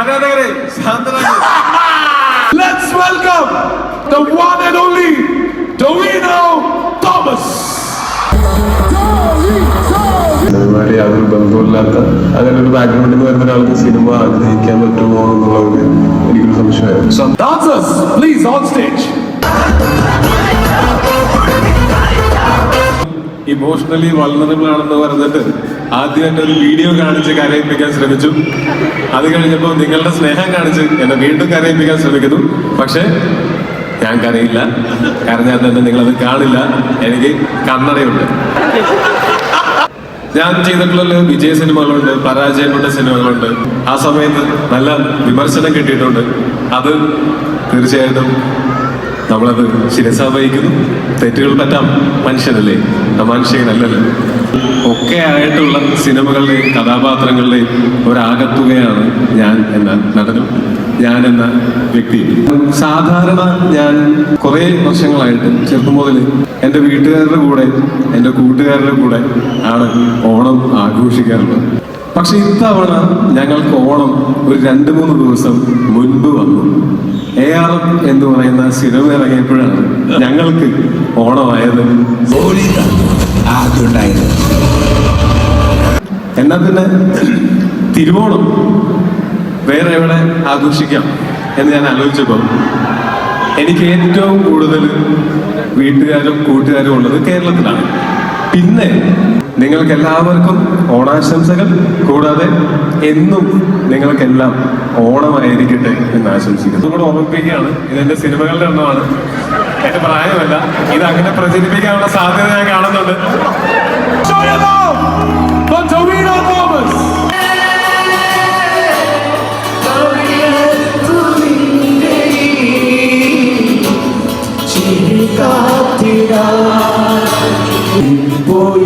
ആരാധകരെ ശാന്തരാജ്. Let's welcome the one and only Towino Thomas. സിനിമയുമായി യാതൊരു ബന്ധമില്ലാത്ത അങ്ങനെ ഒരു ബാക്ക്ഗ്രൗണ്ടിൽ നിന്ന് വരുന്ന ഒരാൾക്ക് സിനിമ ആഗ്രഹിക്കാൻ പറ്റുമോ എന്നുള്ളത് എനിക്കൊരു സംശയമായിരുന്നു. Some dancers, please on stage. Emotionally vulnerable ആണെന്ന് പറഞ്ഞിട്ട് ആദ്യം എന്നെ ഒരു വീഡിയോ കാണിച്ച് കരയിപ്പിക്കാൻ ശ്രമിച്ചു. അത് കഴിഞ്ഞപ്പോൾ നിങ്ങളുടെ സ്നേഹം കാണിച്ച് എന്നെ വീണ്ടും കരയിപ്പിക്കാൻ ശ്രമിക്കുന്നു. പക്ഷേ ഞാൻ കരയില്ല, കരഞ്ഞാൽ തന്നെ നിങ്ങളത് കാണില്ല. എനിക്ക് കണ്ണടയുണ്ട്. ഞാൻ ചെയ്തിട്ടുള്ള വിജയ സിനിമകളുണ്ട്, പരാജയപ്പെട്ട സിനിമകളുണ്ട്. ആ സമയത്ത് നല്ല വിമർശനം കിട്ടിയിട്ടുണ്ട്. അത് തീർച്ചയായിട്ടും നമ്മളത് ശിരസാ വഹിക്കുന്നു. തെറ്റുകൾ പറ്റാം, മനുഷ്യനല്ലേ, അമാനുഷികനല്ലല്ലോ. ഒക്കെ ആയിട്ടുള്ള സിനിമകളുടെയും കഥാപാത്രങ്ങളുടെയും ഒരാകത്തുകയാണ് ഞാൻ എന്ന നടനും ഞാൻ എന്ന വ്യക്തി. സാധാരണ ഞാൻ കുറേ വർഷങ്ങളായിട്ട് ചെറുപ്പം മുതൽ എൻ്റെ വീട്ടുകാരുടെ കൂടെ എൻ്റെ കൂട്ടുകാരുടെ കൂടെ ആണ് ഓണം ആഘോഷിക്കാറുള്ളത്. പക്ഷെ ഇത്തവണ ഞങ്ങൾക്ക് ഓണം ഒരു 2-3 ദിവസം മുൻപ് വന്നു. ARM എന്ന് പറയുന്ന സിനിമ ഇറങ്ങിയപ്പോഴാണ് ഞങ്ങൾക്ക് ഓണമായത്. എന്നാ പിന്നെ തിരുവോണം വേറെ എവിടെ ആഘോഷിക്കാം എന്ന് ഞാൻ ആലോചിച്ചപ്പോൾ എനിക്ക് ഏറ്റവും കൂടുതൽ വീട്ടുകാരും കൂട്ടുകാരും ഉള്ളത് കേരളത്തിലാണ്. പിന്നെ നിങ്ങൾക്ക് എല്ലാവർക്കും ഓണാശംസകൾ. കൂടാതെ എന്നും നിങ്ങൾക്കെല്ലാം ഓണമായിരിക്കട്ടെ എന്ന് ആശംസിക്കുന്നു. കൂടെ ഓർമ്മിപ്പിക്കുകയാണ്, ഇതെന്റെ സിനിമകളുടെ എണ്ണമാണ്, എന്റെ പ്രായമല്ല. ഇത് അങ്ങനെ പ്രചരിപ്പിക്കാനുള്ള സാധ്യത ഞാൻ കാണുന്നുണ്ട്. Towino Thomas. Boy